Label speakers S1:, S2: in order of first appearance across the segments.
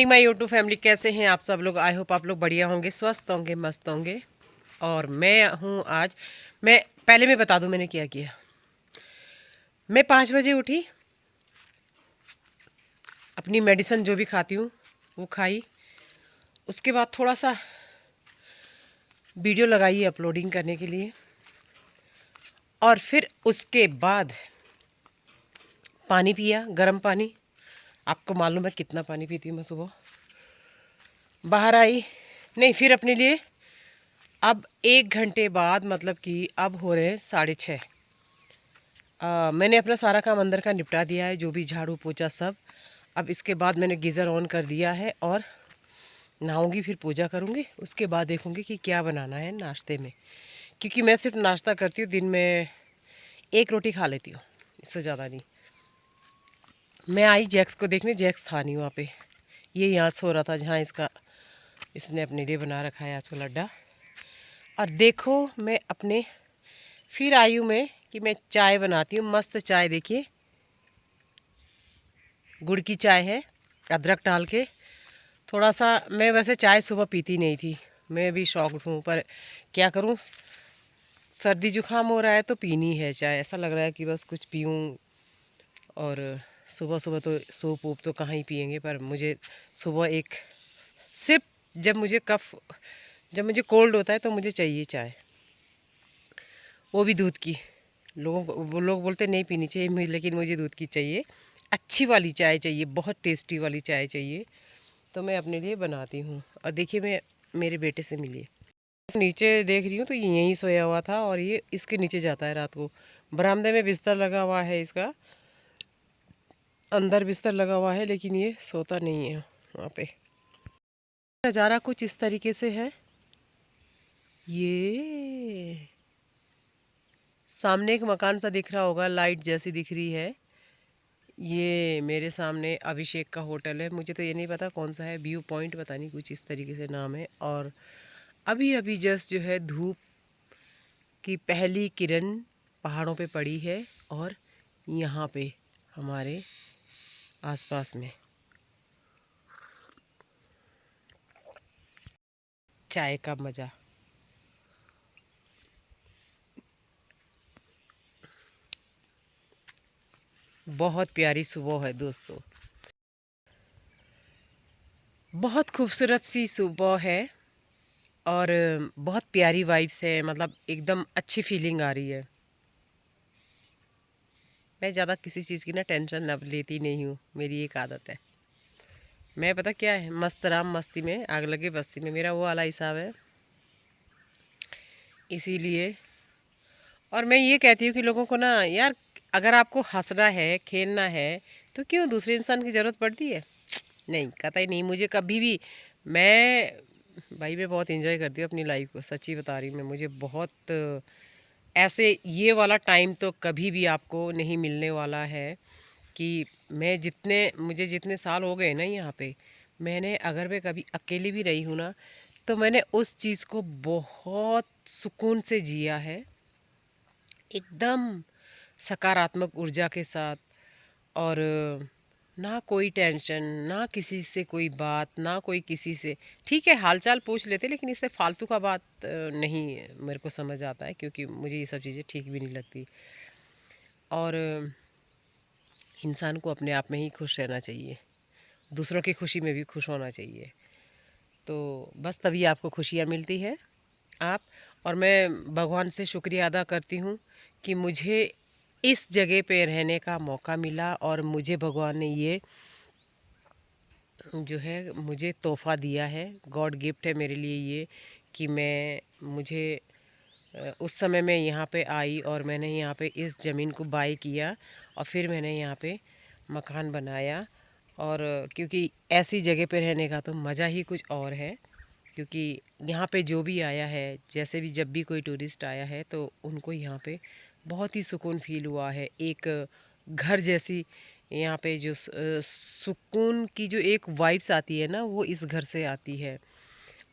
S1: My YouTube family, कैसे हैं आप सब लोग। आई होप आप लोग बढ़िया होंगे, स्वस्थ होंगे, मस्त होंगे। और मैं हूँ आज, मैं बता दूँ मैंने क्या किया। मैं 5 बजे उठी, अपनी मेडिसिन जो भी खाती हूँ वो खाई। उसके बाद थोड़ा सा वीडियो लगाई अपलोडिंग करने के लिए, और फिर उसके बाद पानी पिया, गर्म पानी। आपको मालूम है कितना पानी पीती हूँ मैं सुबह। बाहर आई, नहीं फिर अपने लिए अब 1 घंटे बाद, मतलब कि अब हो रहे हैं 6:30। मैंने अपना सारा काम अंदर का निपटा दिया है, जो भी झाड़ू पोछा सब। अब इसके बाद मैंने गीज़र ऑन कर दिया है और नहाऊंगी, फिर पूजा करूंगी। उसके बाद देखूंगी कि क्या बनाना है नाश्ते में, क्योंकि मैं सिर्फ नाश्ता करती हूँ। दिन में 1 रोटी खा लेती हूँ, इससे ज़्यादा नहीं। मैं आई जैक्स को देखने, जैक्स था नहीं वहाँ पे। ये यहाँ सो रहा था जहाँ इसने अपने लिए बना रखा है आज का लड्डा। और देखो मैं अपने फिर आई हूँ मैं कि मैं चाय बनाती हूँ, मस्त चाय। देखिए गुड़ की चाय है, अदरक डाल के। थोड़ा सा, मैं वैसे चाय सुबह पीती नहीं थी, मैं भी शौक हूँ, पर क्या करूँ, सर्दी जुकाम हो रहा है तो पीनी है चाय। ऐसा लग रहा है कि बस कुछ पीऊँ। और सुबह सुबह तो सूप वूप तो कहाँ ही पियेंगे, पर मुझे सुबह एक सिप, जब मुझे कोल्ड होता है तो मुझे चाहिए चाय, वो भी दूध की। वो लोग बोलते नहीं पीनी चाहिए मुझे, लेकिन मुझे दूध की चाहिए। अच्छी वाली चाय चाहिए, बहुत टेस्टी वाली चाय चाहिए। तो मैं अपने लिए बनाती हूँ। और देखिए, मैं मेरे बेटे से मिली, नीचे देख रही हूँ तो ये यहीं सोया हुआ था, और ये इसके नीचे जाता है रात को। बरामदे में बिस्तर लगा हुआ है इसका, अंदर बिस्तर लगा हुआ है, लेकिन ये सोता नहीं है वहाँ पे। नज़ारा कुछ इस तरीके से है। ये सामने एक मकान सा दिख रहा होगा, लाइट जैसी दिख रही है। ये मेरे सामने अभिषेक का होटल है। मुझे तो ये नहीं पता कौन सा है, व्यू पॉइंट पता नहीं, कुछ इस तरीके से नाम है। और अभी अभी जस्ट जो है धूप की पहली किरण पहाड़ों पे पड़ी है, और यहाँ पे हमारे आसपास में चाय का मज़ा। बहुत प्यारी सुबह है दोस्तों, बहुत खूबसूरत सी सुबह है। और बहुत प्यारी वाइब्स है, मतलब एकदम अच्छी फीलिंग आ रही है। मैं ज़्यादा किसी चीज़ की ना टेंशन अब लेती नहीं हूँ, मेरी एक आदत है। मैं पता क्या है, मस्त राम मस्ती में आग लगे बस्ती में, मेरा वो वाला हिसाब है। इसीलिए, और मैं ये कहती हूँ कि लोगों को ना यार, अगर आपको हंसना है, खेलना है, तो क्यों दूसरे इंसान की ज़रूरत पड़ती है? नहीं, कतई नहीं। मुझे कभी भी, मैं भाई मैं बहुत एंजॉय करती हूँ अपनी लाइफ को, सच्ची बता रही हूँ मैं। मुझे बहुत ऐसे ये वाला टाइम तो कभी भी आपको नहीं मिलने वाला है कि मुझे जितने साल हो गए ना यहाँ पे, मैंने, अगर मैं कभी अकेली भी रही हूँ ना, तो मैंने उस चीज़ को बहुत सुकून से जिया है, एकदम सकारात्मक ऊर्जा के साथ। और ना कोई टेंशन, ना किसी से कोई बात, ना कोई किसी से, ठीक है हालचाल पूछ लेते, लेकिन इससे फालतू का बात नहीं मेरे को समझ आता है, क्योंकि मुझे ये सब चीज़ें ठीक भी नहीं लगती। और इंसान को अपने आप में ही खुश रहना चाहिए, दूसरों की खुशी में भी खुश होना चाहिए। तो बस तभी आपको खुशियाँ मिलती है आप। और मैं भगवान से शुक्रिया अदा करती हूँ कि मुझे इस जगह पे रहने का मौका मिला, और मुझे भगवान ने ये जो है मुझे तोहफ़ा दिया है, गॉड गिफ्ट है मेरे लिए ये, कि मुझे उस समय मैं यहाँ पे आई, और मैंने यहाँ पे इस ज़मीन को बाय किया, और फिर मैंने यहाँ पे मकान बनाया। और क्योंकि ऐसी जगह पे रहने का तो मज़ा ही कुछ और है। क्योंकि यहाँ पे जो भी आया है, जैसे भी जब भी कोई टूरिस्ट आया है, तो उनको यहाँ पे बहुत ही सुकून फील हुआ है। एक घर जैसी यहाँ पे जो सुकून की जो एक वाइब्स आती है ना, वो इस घर से आती है।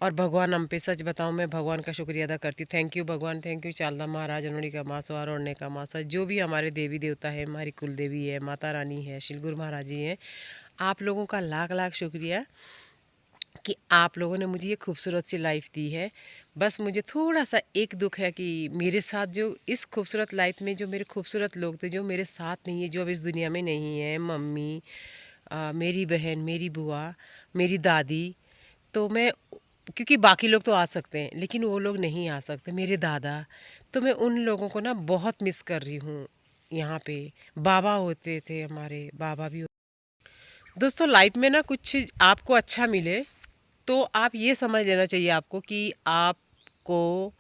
S1: और भगवान हम पे, सच बताऊँ, मैं भगवान का शुक्रिया अदा करती हूँ। थैंक यू भगवान, थैंक यू चालदा महाराज, अनोड़ी का मासो आरोड़ने का मासा, जो भी हमारे देवी देवता है, हमारी कुल देवी है, माता रानी है, शिलगुरु महाराज जी हैं। आप लोगों का लाख लाख शुक्रिया कि आप लोगों ने मुझे ये खूबसूरत सी लाइफ दी है। बस मुझे थोड़ा सा एक दुख है कि मेरे साथ जो इस खूबसूरत लाइफ में जो मेरे खूबसूरत लोग थे जो मेरे साथ नहीं है, जो अब इस दुनिया में नहीं है, मम्मी, मेरी बहन, मेरी बुआ, मेरी दादी। तो मैं, क्योंकि बाकी लोग तो आ सकते हैं लेकिन वो लोग नहीं आ सकते, मेरे दादा। तो मैं उन लोगों को ना बहुत मिस कर रही हूँ यहाँ पे। बाबा होते थे, हमारे बाबा भी। दोस्तों लाइफ में ना कुछ आपको अच्छा मिले तो आप ये समझ लेना चाहिए आपको कि आपको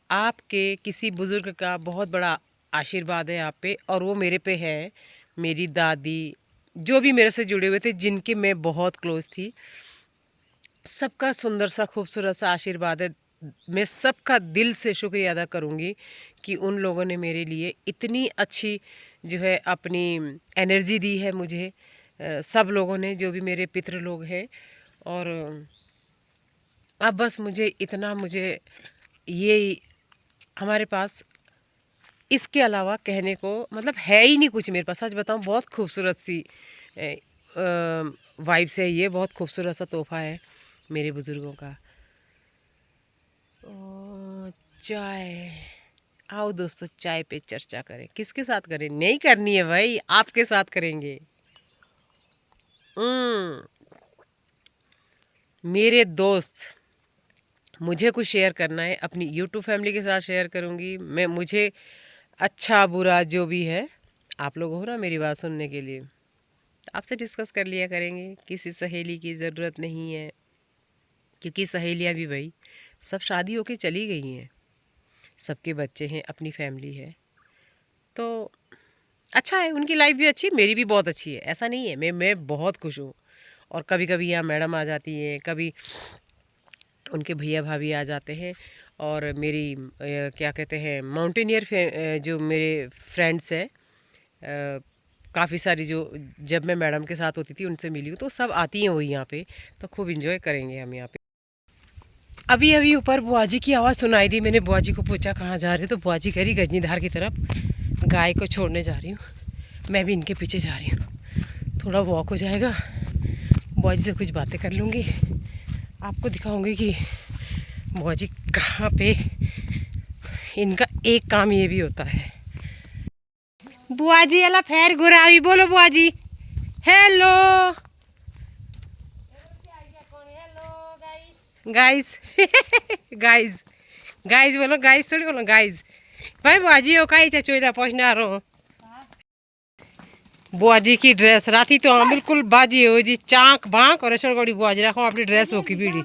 S1: आपके किसी बुज़ुर्ग का बहुत बड़ा आशीर्वाद है आप पे, और वो मेरे पे है। मेरी दादी, जो भी मेरे से जुड़े हुए थे, जिनके मैं बहुत क्लोज थी, सबका सुंदर सा खूबसूरत सा आशीर्वाद है। मैं सबका दिल से शुक्रिया अदा करूँगी कि उन लोगों ने मेरे लिए इतनी अच्छी जो है अपनी एनर्जी दी है मुझे। सब लोगों ने, जो भी मेरे पितृ लोग हैं। और अब बस मुझे इतना, मुझे ये हमारे पास इसके अलावा कहने को मतलब है ही नहीं कुछ मेरे पास। सच बताऊं, बहुत खूबसूरत सी वाइब्स है ये, बहुत खूबसूरत सा तोहफा है मेरे बुज़ुर्गों का। चाय, आओ दोस्तों चाय पे चर्चा करें। किसके साथ करें? नहीं करनी है भाई, आपके साथ करेंगे। हम्म मेरे दोस्त, मुझे कुछ शेयर करना है अपनी यूट्यूब फैमिली के साथ शेयर करूँगी मैं। मुझे अच्छा बुरा जो भी है, आप लोग हो ना मेरी बात सुनने के लिए, आपसे डिस्कस कर लिया करेंगे। किसी सहेली की ज़रूरत नहीं है, क्योंकि सहेलियाँ भी भाई सब शादी होके चली गई हैं, सबके बच्चे हैं, अपनी फैमिली है। तो अच्छा है, उनकी लाइफ भी अच्छी, मेरी भी बहुत अच्छी है, ऐसा नहीं है। मैं बहुत खुश हूँ। और कभी कभी यहाँ मैडम आ जाती है, कभी उनके भैया भाभी आ जाते हैं। और मेरी क्या कहते हैं, माउंटेनियर जो मेरे फ्रेंड्स हैं, काफ़ी सारी, जो जब मैं मैडम के साथ होती थी उनसे मिली हूँ, तो सब आती हैं वही यहाँ पे। तो खूब इंजॉय करेंगे हम यहाँ पे। अभी अभी ऊपर बुआ जी की आवाज़ सुनाई दी। मैंने बुआ जी को पूछा कहाँ जा रहे हो, तो बुआ जी कह रही गजनीधार की तरफ गाय को छोड़ने जा रही हूँ। मैं भी इनके पीछे जा रही हूँ, थोड़ा वॉक हो जाएगा, बुआ जी से कुछ बातें कर लूँगी, आपको दिखाऊँगी कि बुआ जी कहाँ पे। इनका एक काम ये भी होता है। बुआ जी अला फेर गुरावी, बोलो बुआ जी हेलो गाइस। गाइस, गाइस बोलो, गाइस थोड़ी बोलो गाइस। भाई बुआ जी हो कहीं चचोला पहुँचना रहो। बुआ जी की ड्रेस राती तो हाँ बिल्कुल बाजी हो जी, चाक बांक और ऐसा गड़ी बुआ जी रखो अपनी ड्रेस हो की बीड़ी।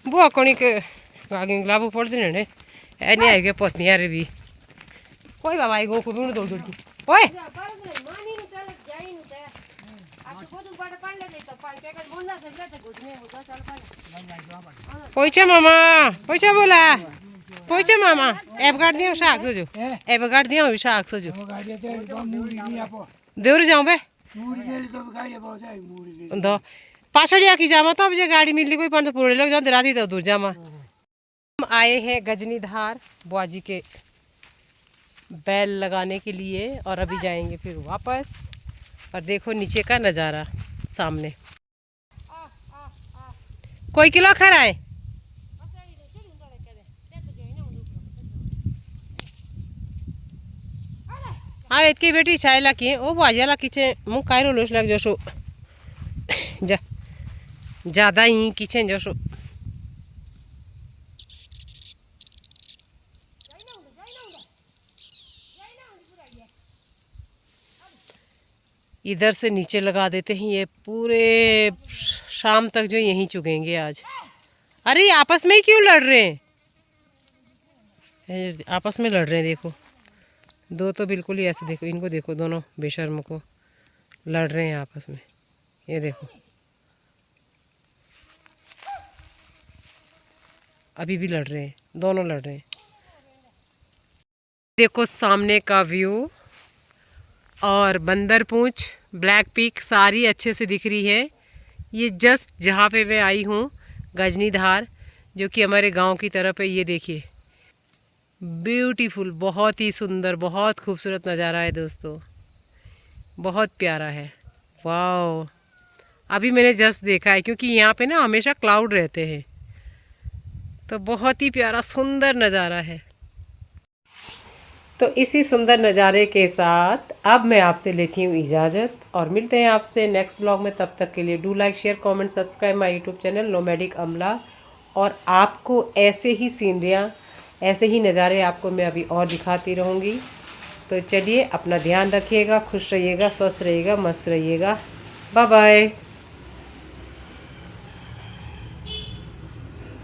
S1: बुआ कोनी के गागी लाभू पड़ देने ने ऐनी आएगे पत्नी यार भी कोई बाबा गो को भी दौड़ दौड़ की ओए पैसा मामा, पैसा बोला पैसा मामा। एब गाड़ दिया शाक सोजो, एब गाड़ दिया शाक सोजो देवर जाऊँ बे दो पाछड़िया की जामा, तब जो गाड़ी मिली कोई पंद्रह पूरे लग जाओ राती तो दूर जामा। हम आए हैं गजनीधार बुआ जी के बैल लगाने के लिए, और अभी जाएंगे फिर वापस। और देखो नीचे का नज़ारा सामने। कोई किलो खराए हाँ इतकी बेटी चाय ला की ओ बाजा ला किचे मुँह कायरो लोस लग जोशो जा ज़्यादा ही किचन जोशो। इधर से नीचे लगा देते हैं, ये पूरे शाम तक जो यहीं चुगेंगे आज। अरे ये आपस में ही क्यों लड़ रहे हैं? आपस में लड़ रहे हैं, देखो दो तो बिल्कुल ही ऐसे, देखो इनको देखो, दोनों बेशर्म को लड़ रहे हैं आपस में। ये देखो अभी भी लड़ रहे हैं, दोनों लड़ रहे हैं। देखो सामने का व्यू, और बंदर पूंछ, ब्लैक पीक सारी अच्छे से दिख रही है। ये जस्ट जहाँ पे मैं आई हूँ गजनीधार, जो कि हमारे गांव की तरफ है। ये देखिए ब्यूटीफुल, बहुत ही सुंदर, बहुत खूबसूरत नज़ारा है दोस्तों। बहुत प्यारा है। वाओ, अभी मैंने जस्ट देखा है क्योंकि यहाँ पे ना हमेशा क्लाउड रहते हैं, तो बहुत ही प्यारा सुंदर नज़ारा है। तो इसी सुंदर नज़ारे के साथ अब मैं आपसे लेती हूँ इजाज़त और मिलते हैं आपसे नेक्स्ट ब्लॉग में। तब तक के लिए do like share comment subscribe my YouTube channel nomadic अमला। और आपको ऐसे ही सीनरियाँ, ऐसे ही नज़ारे आपको मैं अभी और दिखाती रहूँगी। तो चलिए, अपना ध्यान रखिएगा, खुश रहिएगा, स्वस्थ रहिएगा, मस्त रहिएगा। Bye bye.